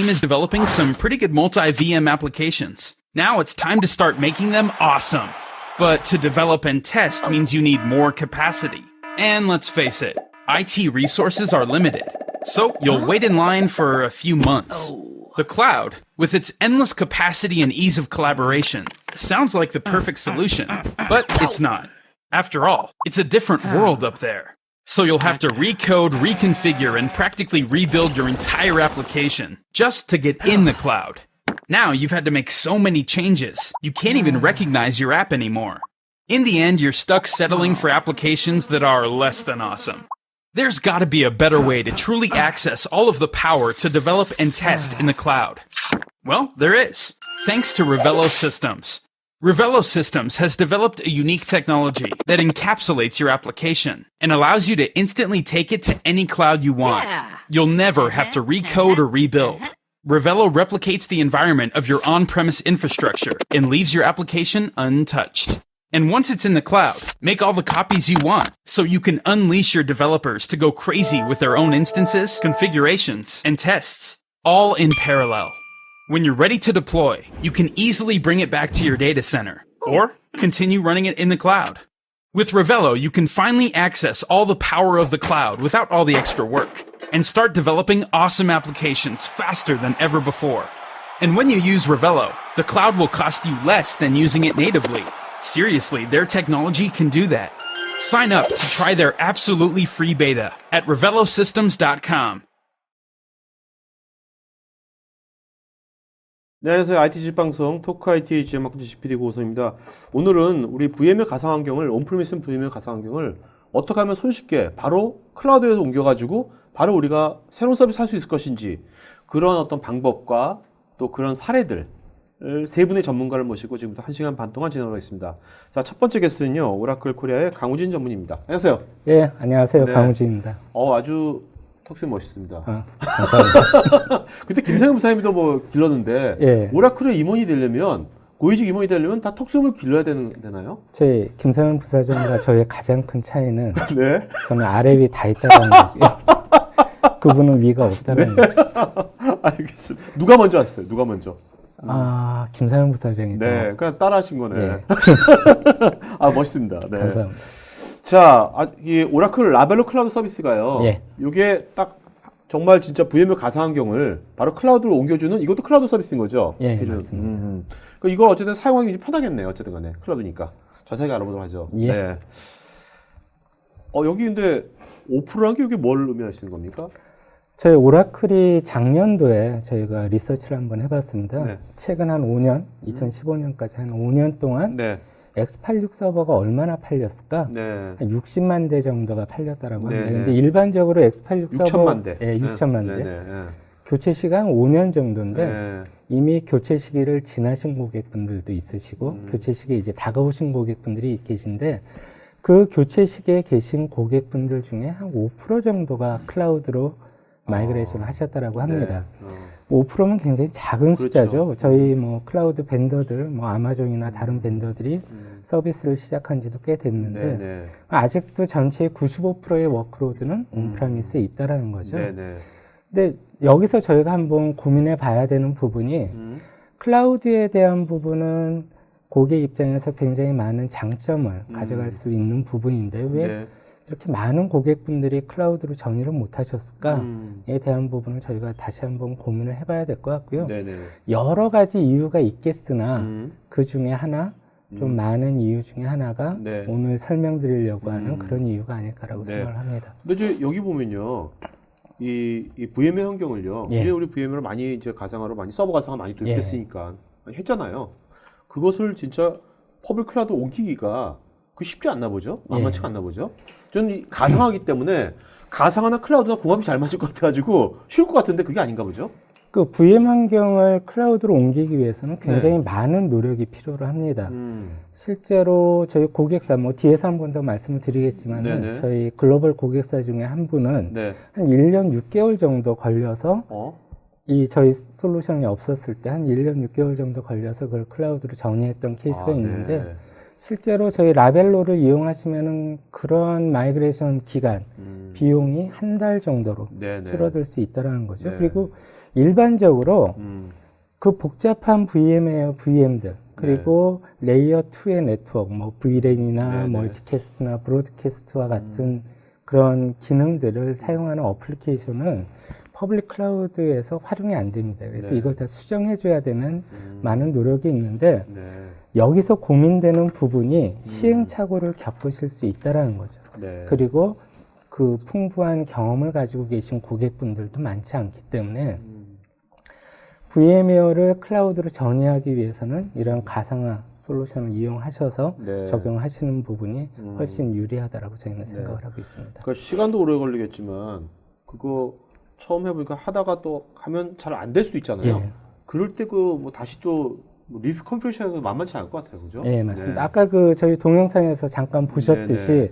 team is developing some pretty good multi-VM applications. Now it's time to start making them awesome. But to develop and test means you need more capacity. And let's face it, IT resources are limited. So you'll wait in line for a few months. The cloud, with its endless capacity and ease of collaboration, sounds like the perfect solution. But it's not. After all, it's a different world up there. So you'll have to recode, reconfigure, and practically rebuild your entire application just to get in the cloud. Now you've had to make so many changes, you can't even recognize your app anymore. In the end, you're stuck settling for applications that are less than awesome. There's gotta be a better way to truly access all of the power to develop and test in the cloud. Well, there is, thanks to Revelo Systems. Revelo Systems has developed a unique technology that encapsulates your application and allows you to instantly take it to any cloud you want. You'll never have to recode or rebuild. Revelo replicates the environment of your on-premise infrastructure and leaves your application untouched. And once it's in the cloud, make all the copies you want so you can unleash your developers to go crazy with their own instances, configurations, and tests, all in parallel. When you're ready to deploy, you can easily bring it back to your data center or continue running it in the cloud. With Revelo, you can finally access all the power of the cloud without all the extra work and start developing awesome applications faster than ever before. And when you use Revelo, the cloud will cost you less than using it natively. Seriously, their technology can do that. Sign up to try their absolutely free beta at revelosystems.com. 네, 안녕하세요. IT 방송 토크 IT GM학교 GPD 고호성입니다. 오늘은 우리 VMware 가상환경을 온프리미스 VMware 가상환경을 어떻게 하면 손쉽게 바로 클라우드에서 옮겨가지고 바로 우리가 새로운 서비스 할 수 있을 것인지 그런 어떤 방법과 또 그런 사례들 세 분의 전문가를 모시고 지금부터 1시간 반 동안 진행하고 있습니다. 자, 첫 번째 게스트는요, 오라클 코리아의 강우진 전문입니다. 안녕하세요. 예, 안녕하세요. 네. 강우진입니다. 아주 턱수이 멋있습니다. 감사합니다. 그때 김상현 부사님도 뭐 길렀는데, 예. 오라클의 임원이 되려면, 고위직 임원이 되려면 다 턱수염을 길러야 되나요? 저희 김상현 부사장과 저의 가장 큰 차이는 네. 저는 아래 위 다 있다는 거예요. 그분은 위가 없다는 거예요. 알겠습니다. 누가 먼저 하셨어요? 누가 먼저? 김상현 부사장이다. 네, 그냥 따라 하신 거네. 예. 멋있습니다. 네. 감사합니다. 자, 이 오라클 라벨로 클라우드 서비스가요. 예. 이게 딱 정말 진짜 VMware 가상환경을 바로 클라우드로 옮겨주는 이것도 클라우드 서비스인 거죠? 예, 맞습니다. 이거 어쨌든 사용하기 편하겠네요. 어쨌든 간에 클라우드니까. 자세하게 알아보도록 하죠. 예. 네. 여기 근데 5%란 게 이게 뭘 의미하시는 겁니까? 저희 오라클이 작년도에 저희가 리서치를 한번 해봤습니다. 네. 최근 한 5년, 2015년까지 한 5년 동안 네. X86 서버가 얼마나 팔렸을까? 네. 한 60만 대 정도가 팔렸다라고 합니다. 네, 근데 네. 일반적으로 X86 서버 6천만 대. 예, 6천만 대. 네, 네, 교체 시간 5년 정도인데 네. 이미 교체 시기를 지나신 고객분들도 있으시고 교체 시기에 이제 다가오신 고객분들이 계신데 그 교체 시기에 계신 고객분들 중에 한 5% 정도가 클라우드로 마이그레이션을 하셨다라고 합니다. 네. 5%면 굉장히 작은 그렇죠. 숫자죠. 저희 뭐 클라우드 벤더들, 뭐 아마존이나 다른 벤더들이 서비스를 시작한 지도 꽤 됐는데 네, 네. 아직도 전체의 95%의 워크로드는 온프라미스에 있다라는 거죠. 네, 네. 근데 여기서 저희가 한번 고민해 봐야 되는 부분이 클라우드에 대한 부분은 고객 입장에서 굉장히 많은 장점을 가져갈 수 있는 부분인데 왜 네. 이렇게 많은 고객분들이 클라우드로 정의를 못 하셨을까에 대한 부분을 저희가 다시 한번 고민을 해봐야 될 것 같고요. 네네. 여러 가지 이유가 있겠으나 그 중에 하나, 좀 많은 이유 중에 하나가 네. 오늘 설명드리려고 하는 그런 이유가 아닐까라고 네. 생각을 합니다. 근데 이제 여기 보면요. 이 VMware 환경을요. 예. 이제 우리 VMware를 많이 이제 가상화로 많이 서버 가상화 많이 도입했으니까 많이 했잖아요. 그것을 진짜 퍼블릭 클라우드 옮기기가 그 쉽지 않나 보죠? 만만치가 않나 보죠? 저는 이 가상화기 때문에 가상화나 클라우드나 궁합이 잘 맞을 것 같아가지고 쉬울 것 같은데 그게 아닌가 보죠? 그 VM 환경을 클라우드로 옮기기 위해서는 굉장히 많은 노력이 필요로 합니다. 실제로 저희 고객사, 뭐 뒤에서 한 번 더 말씀을 드리겠지만 저희 글로벌 고객사 중에 한 분은 한 1년 6개월 정도 걸려서 이 저희 솔루션이 없었을 때 한 1년 6개월 정도 걸려서 그걸 클라우드로 정리했던 케이스가 있는데 실제로 저희 라벨로를 이용하시면은 그런 마이그레이션 기간, 비용이 한 달 정도로 줄어들 수 있다는 거죠. 그리고 일반적으로 그 복잡한 VM들 그리고 레이어 2의 네트워크, 뭐 VLAN이나 멀티캐스트나 브로드캐스트와 같은 그런 기능들을 사용하는 어플리케이션은 퍼블릭 클라우드에서 활용이 안 됩니다. 그래서 이걸 다 수정해줘야 되는 많은 노력이 있는데 여기서 고민되는 부분이 시행착오를 겪으실 수 있다는 거죠. 그리고 그 풍부한 경험을 가지고 계신 고객분들도 많지 않기 때문에 VMware를 클라우드로 전이하기 위해서는 이런 가상화 솔루션을 이용하셔서 적용하시는 부분이 훨씬 유리하다라고 저희는 생각을 하고 있습니다. 그러니까 시간도 오래 걸리겠지만 그거 처음 해보니까 하다가 또 하면 잘 안 될 수도 있잖아요. 그럴 때 그 뭐 다시 또 리뷰 컨피그레이션이 만만치 않을 것 같아요, 그죠? 네, 맞습니다. 아까 그 저희 동영상에서 잠깐 보셨듯이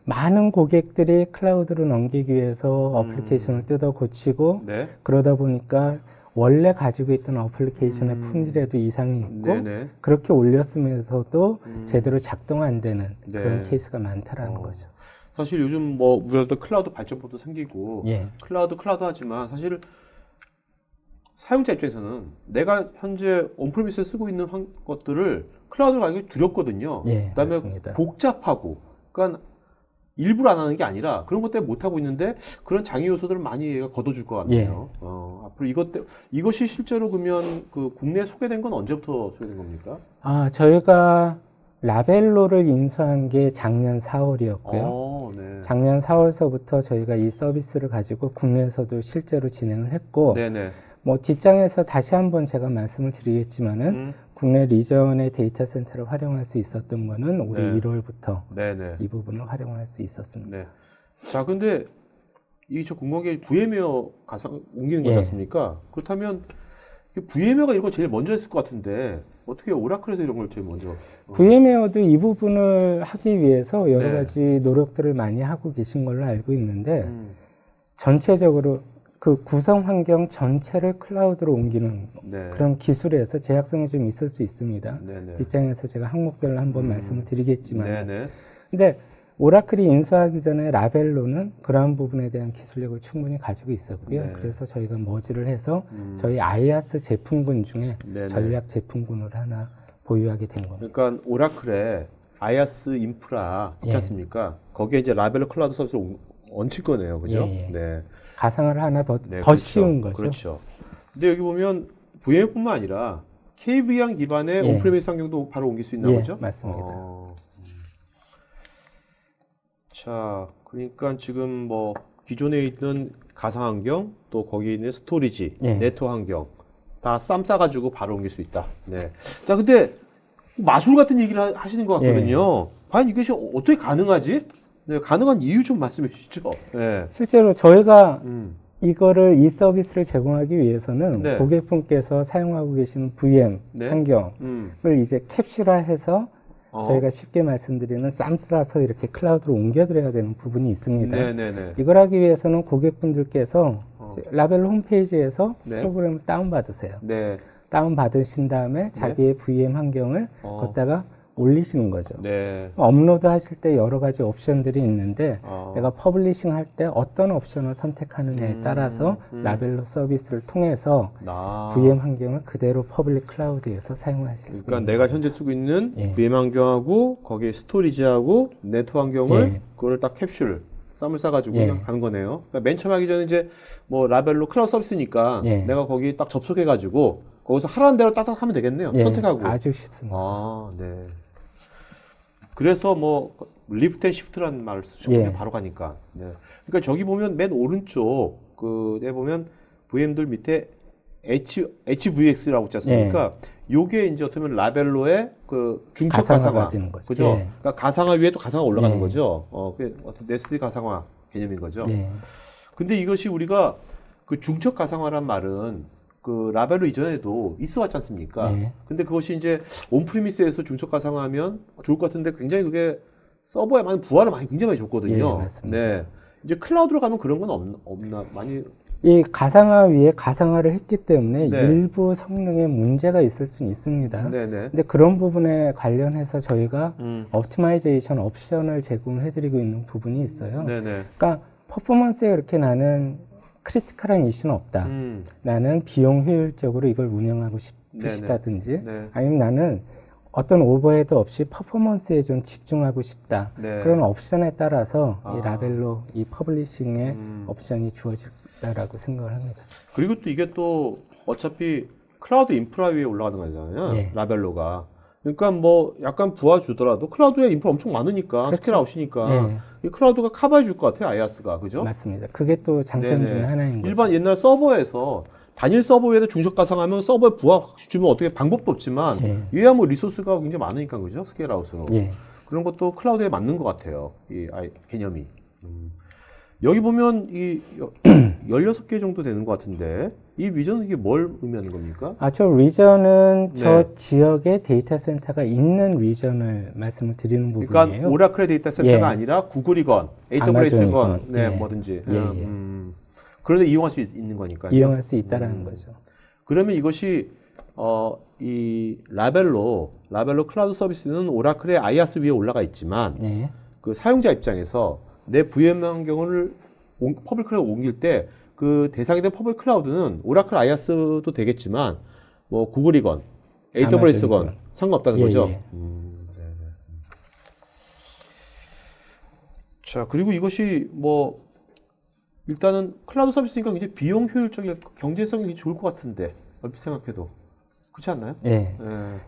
많은 고객들이 클라우드로 넘기기 위해서 어플리케이션을 뜯어 고치고 그러다 보니까 원래 가지고 있던 어플리케이션의 품질에도 이상이 있고 그렇게 올렸으면서도 제대로 작동 안 되는 그런 케이스가 많다라는 거죠. 사실 요즘 뭐 우리가 또 클라우드 발전법도 생기고 클라우드 하지만 사실 사용자 입장에서는 내가 현재 온프리미스에 쓰고 있는 것들을 클라우드로 가기 두렵거든요. 그다음에 맞습니다. 복잡하고 그러니까 일부러 안 하는 게 아니라 그런 것 때문에 못 하고 있는데 그런 장애 요소들을 많이 얘가 걷어줄 것 같네요. 앞으로 이것이 실제로 그러면 그 국내에 소개된 건 언제부터 소개된 겁니까? 저희가 라벨로를 인수한 게 작년 4월이었고요. 작년 4월서부터 저희가 이 서비스를 가지고 국내에서도 실제로 진행을 했고, 뭐 뒷장에서 다시 한번 제가 말씀을 드리겠지만은 국내 리전의 데이터 센터를 활용할 수 있었던 거는 올해 1월부터 이 부분을 활용할 수 있었습니다. 자, 근데 저 궁금한 게 VM웨어 가상 옮기는 거지 않습니까? 그렇다면 VM웨어가 이런 걸 제일 먼저 했을 것 같은데 어떻게 오라클에서 이런 걸 제일 먼저? VM웨어도 이 부분을 하기 위해서 여러 가지 노력들을 많이 하고 계신 걸로 알고 있는데 전체적으로 그 구성 환경 전체를 클라우드로 옮기는 그런 기술에서 제약성이 좀 있을 수 있습니다. 뒷장에서 제가 항목별로 한번 말씀을 드리겠지만 근데 오라클이 인수하기 전에 라벨로는 그러한 부분에 대한 기술력을 충분히 가지고 있었고요. 그래서 저희가 머지를 해서 저희 아이아스 제품군 중에 전략 제품군을 하나 보유하게 된 겁니다. 그러니까 오라클의 아이아스 인프라 있지 않습니까? 거기에 이제 라벨로 클라우드 서비스를 얹힐 거네요. 그죠? 가상을 하나 더 그렇죠. 쉬운 거죠. 그렇죠. 근데 여기 보면 VM뿐만 아니라 KVM 기반의 온프리미스 환경도 바로 옮길 수 있나 보죠? 맞습니다. 자, 그러니까 지금 뭐 기존에 있는 가상 환경 또 거기 있는 스토리지, 네트워크 환경 다 쌈 싸가지고 바로 옮길 수 있다. 자, 근데 마술 같은 얘기를 하시는 것 같거든요. 과연 이것이 어떻게 가능하지? 가능한 이유 좀 말씀해 주시죠. 실제로 저희가 이거를 이 서비스를 제공하기 위해서는 고객분께서 사용하고 계시는 VM 환경을 이제 캡슐화해서 저희가 쉽게 말씀드리는 쌈 싸서 이렇게 클라우드로 옮겨드려야 되는 부분이 있습니다. 이걸 하기 위해서는 고객분들께서 라벨로 홈페이지에서 프로그램을 다운받으세요. 다운받으신 다음에 자기의 VM 환경을 걷다가 올리시는 거죠. 업로드 하실 때 여러 가지 옵션들이 있는데 내가 퍼블리싱 할 때 어떤 옵션을 선택하느냐에 따라서 라벨로 서비스를 통해서 VM 환경을 그대로 퍼블릭 클라우드에서 사용하실 수 있습니다. 그러니까 내가 현재 쓰고 있는 VM 환경하고 거기에 스토리지하고 네트워크 환경을 그거를 딱 캡슐 쌈을 싸가지고 가는 거네요. 그러니까 맨 처음 하기 전에 이제 뭐 라벨로 클라우드 서비스니까 내가 거기 딱 접속해가지고 거기서 하라는 대로 딱딱 하면 되겠네요. 선택하고. 아주 쉽습니다. 그래서 뭐 리프트 앤 시프트라는 말을 쓰셨거든요. 바로 가니까. 그러니까 저기 보면 맨 오른쪽 그에 보면 VM들 밑에 HVX라고 있지 않습니까? 요게 이제 어떻게 보면 라벨로의 그 중첩 가상화 되는 거죠. 그죠? 그러니까 가상화 위에 또 가상화 올라가는 거죠. 그게 어떤 네스트 가상화 개념인 거죠. 근데 이것이 우리가 그 중첩 가상화란 말은 그 라벨로 이전에도 있어 왔지 않습니까? 근데 그것이 이제 온프리미스에서 중첩 가상화하면 좋을 것 같은데 굉장히 그게 서버에 많은 부하를 굉장히 많이 줬거든요. 이제 클라우드로 가면 그런 건 없나? 많이. 이 가상화 위에 가상화를 했기 때문에 일부 성능에 문제가 있을 수는 있습니다. 근데 그런 부분에 관련해서 저희가 옵티마이제이션 옵션을 제공해 드리고 있는 부분이 있어요. 그러니까 퍼포먼스에 그렇게 나는 크리티컬한 이슈는 없다. 나는 비용 효율적으로 이걸 운영하고 싶으시다든지 네. 아니면 나는 어떤 오버헤드 없이 퍼포먼스에 좀 집중하고 싶다. 네. 그런 옵션에 따라서 이 라벨로 이 퍼블리싱의 옵션이 주어질다라고 생각을 합니다. 그리고 또 이게 또 어차피 클라우드 인프라 위에 올라가는 거잖아요. 예. 라벨로가. 그러니까 뭐 약간 부하 주더라도 클라우드에 인프라 엄청 많으니까 그렇죠. 스케일 아웃이니까 예. 이 클라우드가 커버해 줄 것 같아요. 아이아스가. 그죠? 맞습니다. 그게 또 장점 네네. 중에 하나인 거죠. 일반 옛날 서버에서 단일 서버 위에서 중적 가상하면 서버에 부하 주면 어떻게 방법도 없지만 예. 이야 뭐 리소스가 굉장히 많으니까 그죠? 스케일 아웃으로. 예. 그런 것도 클라우드에 맞는 것 같아요. 이 개념이. 여기 보면 이 16개 정도 되는 것 같은데 이 위전은 이게 뭘 의미하는 겁니까? 저 리전은 네. 저 지역에 데이터 센터가 있는 리전을 말씀을 드리는 부분이에요. 그러니까 오라클의 데이터 센터가 예. 아니라 구글이건 AWS건 아마존이건, 네, 예. 뭐든지. 예. 그런데 이용할 수 있는 거니까요. 이용할 수 있다라는 거죠. 그러면 이것이 이 라벨로 클라우드 서비스는 오라클의 IaaS 위에 올라가 있지만 네. 그 사용자 입장에서 내 VM 환경을 퍼블릭 클라우드 옮길 때 그 대상이 된 퍼블릭 클라우드는 오라클 IaaS도 되겠지만 뭐 구글이건 AWS건 아마존이건. 상관없다는 예, 거죠. 예. 자, 그리고 이것이 뭐 일단은 클라우드 서비스니까 굉장히 비용 효율적인 경제성이 좋을 것 같은데 얼핏 생각해도 그렇지 않나요? 예. 예.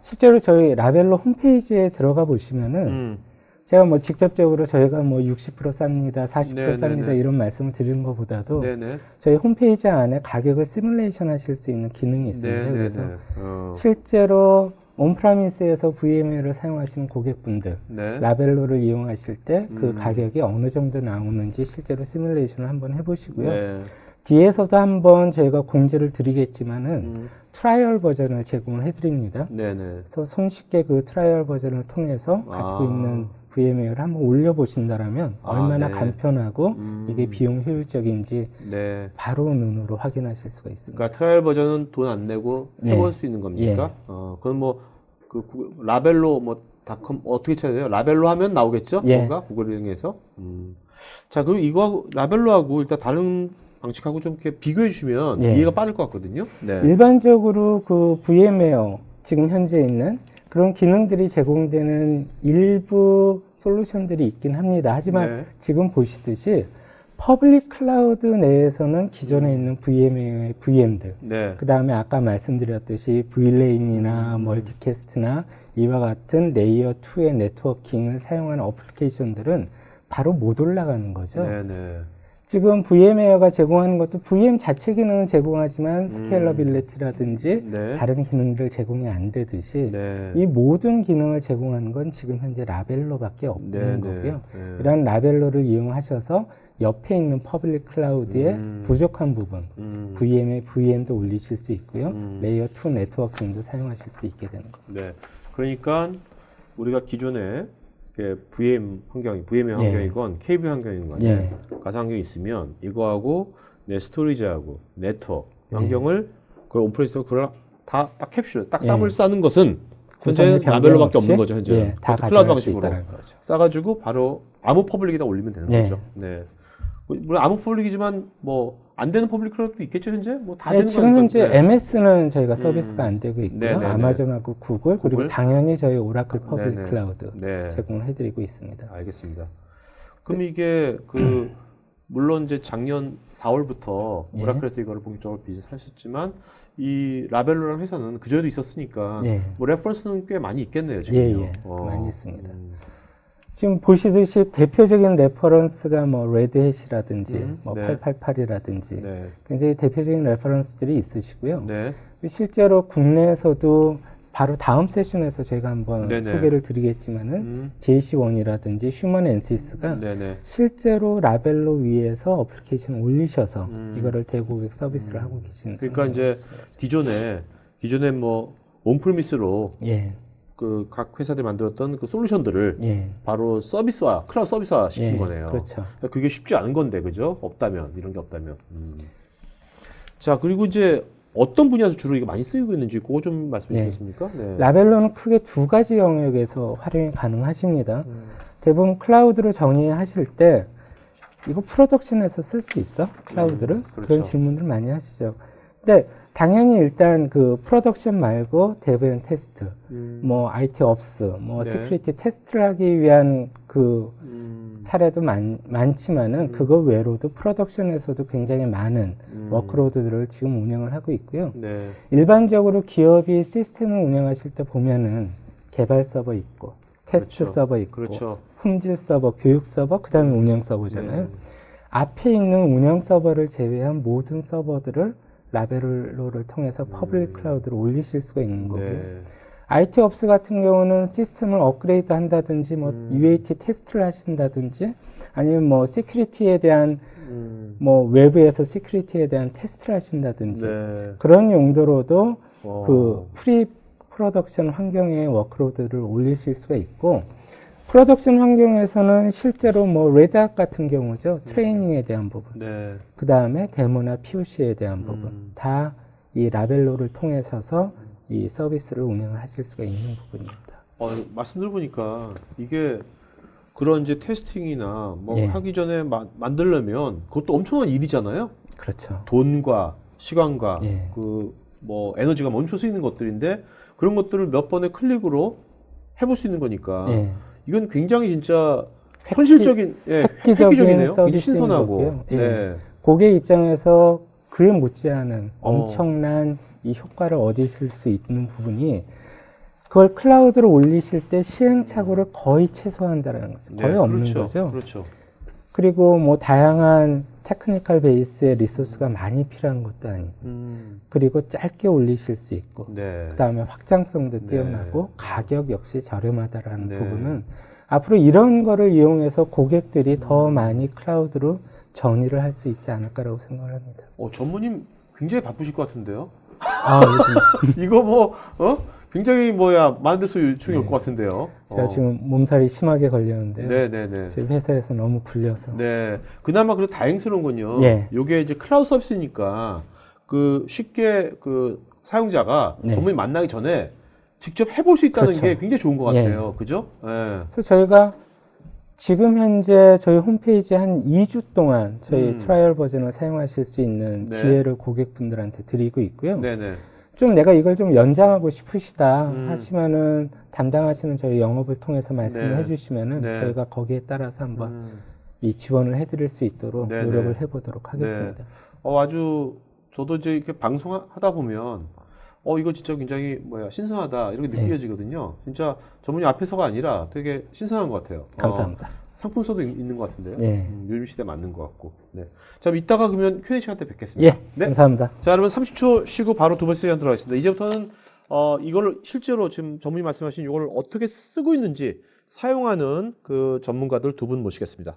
실제로 저희 라벨로 홈페이지에 들어가 보시면은 제가 뭐 직접적으로 저희가 뭐 60% 쌉니다, 40% 네네네. 쌉니다 이런 말씀을 드리는 것보다도 네네. 저희 홈페이지 안에 가격을 시뮬레이션 하실 수 있는 기능이 있습니다. 네네네. 그래서 실제로 온프라미스에서 VMware를 사용하시는 고객분들 네. 라벨로를 이용하실 때 그 가격이 어느 정도 나오는지 실제로 시뮬레이션을 한번 해보시고요. 네. 뒤에서도 한번 저희가 공지를 드리겠지만은 트라이얼 버전을 제공을 해드립니다. 네네. 그래서 손쉽게 그 트라이얼 버전을 통해서 가지고 있는 VMware를 한번 올려보신다라면 얼마나 네. 간편하고 이게 비용 효율적인지 네. 바로 눈으로 확인하실 수가 있습니다. 그러니까 트라이얼 버전은 돈 안 내고 해볼 수 있는 겁니까? 그건 뭐 그 라벨로 뭐 닷컴 어떻게 쳐야 돼요? 라벨로 하면 나오겠죠? 뭔가 구글 이용해서. 자, 그리고 이거하고 라벨로하고 일단 다른 방식하고 좀 이렇게 비교해 주시면 이해가 빠를 것 같거든요. 네. 일반적으로 그 VMware 지금 현재 있는 그런 기능들이 제공되는 일부 솔루션들이 있긴 합니다. 하지만 지금 보시듯이 퍼블릭 클라우드 내에서는 기존에 있는 VMware의 VM들, 그 다음에 아까 말씀드렸듯이 VLAN이나 멀티캐스트나 이와 같은 레이어 2의 네트워킹을 사용하는 어플리케이션들은 바로 못 올라가는 거죠. 네네. 지금 VMware가 제공하는 것도 VM 자체 기능은 제공하지만 스케일러빌리티라든지 다른 기능들 제공이 안 되듯이 이 모든 기능을 제공하는 건 지금 현재 라벨로밖에 없는 거고요. 이런 라벨로를 이용하셔서 옆에 있는 퍼블릭 클라우드의 부족한 부분, VM에 VM도 올리실 수 있고요. 레이어 2 네트워킹도 사용하실 수 있게 되는 겁니다. 네. 그러니까 우리가 기존에 VM 환경이건 KB 환경이건 가상 환경이 있으면 이거하고 내 스토리지하고 네트워크 환경을 그걸 온프레스로 그걸 다 딱 캡슐 딱 쌈을 싸는 것은 현재 라벨로밖에 없는 거죠. 현재 다 클라우드 방식으로 거죠. 싸가지고 바로 아무 퍼블릭에다 올리면 되는 거죠. 네. 물론 아무 퍼블릭이지만 뭐 안 되는 퍼블릭 클라우드도 있겠죠. 현재 뭐 다 되는 지금 거니까. 현재 MS는 저희가 서비스가 안 되고 있고요. 아마존하고 구글 그리고 당연히 저희 오라클 퍼블릭 클라우드 제공을 해드리고 있습니다. 알겠습니다. 그럼 이게 물론 이제 작년 4월부터 오라클에서 이거를 본격적으로 비즈니스하셨지만 이 라벨로라는 회사는 그전에도 있었으니까 뭐 레퍼런스는 꽤 많이 있겠네요. 지금요. 많이 있습니다. 지금 보시듯이 대표적인 레퍼런스가 뭐 레드햇이라든지 뭐 888이라든지 굉장히 대표적인 레퍼런스들이 있으시고요. 실제로 국내에서도 바로 다음 세션에서 저희가 한번 소개를 드리겠지만은 JC1이라든지 휴먼 엔시스가 실제로 라벨로 위에서 어플리케이션을 올리셔서 이거를 대고객 서비스를 하고 계시는. 그러니까 이제 기존에 뭐 온프리미스로 그 각 회사들이 만들었던 그 솔루션들을 바로 클라우드 서비스화 시킨 거네요. 그렇죠. 그게 쉽지 않은 건데, 그죠? 이런 게 없다면. 자, 그리고 이제 어떤 분야에서 주로 이게 많이 쓰이고 있는지 그거 좀 말씀해 주시겠습니까? 라벨로는 크게 두 가지 영역에서 활용이 가능하십니다. 대부분 클라우드로 정의하실 때 이거 프로덕션에서 쓸 수 있어? 클라우드를? 그렇죠. 그런 질문들 많이 하시죠. 근데 당연히 일단 그 프로덕션 말고 데브 앤 테스트, 뭐 IT 업스, 뭐 네. 시큐리티 테스트를 하기 위한 그 사례도 많지만은 그거 외로도 프로덕션에서도 굉장히 많은 워크로드들을 지금 운영을 하고 있고요. 네. 일반적으로 기업이 시스템을 운영하실 때 보면은 개발 서버 있고 테스트 그렇죠. 서버 있고 그렇죠. 품질 서버, 교육 서버, 그 다음에 운영 서버잖아요. 네. 앞에 있는 운영 서버를 제외한 모든 서버들을 라벨로를 통해서 퍼블릭 클라우드로 올리실 수가 있는 거고요. 네. IT 업스 같은 경우는 시스템을 업그레이드 한다든지 뭐 UAT 테스트를 하신다든지 아니면 뭐 시큐리티에 대한 뭐 외부에서 시큐리티에 대한 테스트를 하신다든지 네. 그런 용도로도 어. 그 프리 프로덕션 환경의 워크로드를 올리실 수가 있고 프로덕션 환경에서는 실제로 뭐 레드핫 같은 경우죠. 트레이닝에 대한 부분. 네. 그 다음에 데모나 POC에 대한 부분. 다 이 라벨로를 통해서 이 서비스를 운영을 하실 수가 있는 부분입니다. 말씀 들어보니까 이게 그런 이제 테스팅이나 뭐 예. 하기 전에 만들려면 그것도 엄청난 일이잖아요. 그렇죠. 돈과 시간과 예. 그 뭐 에너지가 멈출 수 있는 것들인데 그런 것들을 몇 번의 클릭으로 해볼 수 있는 거니까 예. 이건 굉장히 진짜 현실적인 획기적이네요. 굉장히 신선하고. 거고요. 예. 네. 고객 입장에서 그에 못지않은 엄청난 이 효과를 얻으실 수 있는 부분이 그걸 클라우드로 올리실 때 시행착오를 거의 최소화한다는 거죠. 거의 네, 없는 그렇죠. 거죠. 그렇죠. 그리고 뭐 다양한 테크니컬 베이스의 리소스가 많이 필요한 것도 아니고 그리고 짧게 올리실 수 있고 네. 그 다음에 확장성도 네. 뛰어나고 가격 역시 저렴하다라는 네. 부분은 앞으로 이런 거를 이용해서 고객들이 더 많이 클라우드로 전이를 할 수 있지 않을까라고 생각을 합니다. 전무님 굉장히 바쁘실 것 같은데요. 아, 요즘 이거 굉장히 많은 데서 요청이 올 것 같은데요. 제가 지금 몸살이 심하게 걸렸는데요. 네네네. 저희 회사에서 너무 불려서. 네. 그나마 그래도 다행스러운 건요. 예. 요게 이제 클라우드 서비스니까 쉽게 사용자가 네. 전문의 만나기 전에 직접 해볼 수 있다는 그렇죠. 게 굉장히 좋은 것 예. 같아요. 그죠? 예. 그래서 저희가 지금 현재 저희 홈페이지에 한 2주 동안 저희 트라이얼 버전을 사용하실 수 있는 네. 기회를 고객분들한테 드리고 있고요. 네네. 좀 내가 이걸 좀 연장하고 싶으시다 하시면은 담당하시는 저희 영업을 통해서 말씀을 네. 해주시면은 네. 저희가 거기에 따라서 한번 이 지원을 해드릴 수 있도록 네네. 노력을 해보도록 하겠습니다. 아주 저도 이제 이렇게 방송하다 보면 이거 진짜 굉장히 신선하다 이렇게 네. 느껴지거든요. 진짜 전문의 앞에서가 아니라 되게 신선한 것 같아요. 감사합니다. 상품성도 있는 것 같은데요. 네. 요즘 시대에 맞는 것 같고. 네. 자, 이따가 그러면 Q&A 시간 때 뵙겠습니다. 예, 네. 감사합니다. 자, 여러분 30초 쉬고 바로 두 번째 시간 들어가겠습니다. 이제부터는 이거를 실제로 지금 전문의 말씀하신 이걸 어떻게 쓰고 있는지 사용하는 그 전문가들 두 분 모시겠습니다.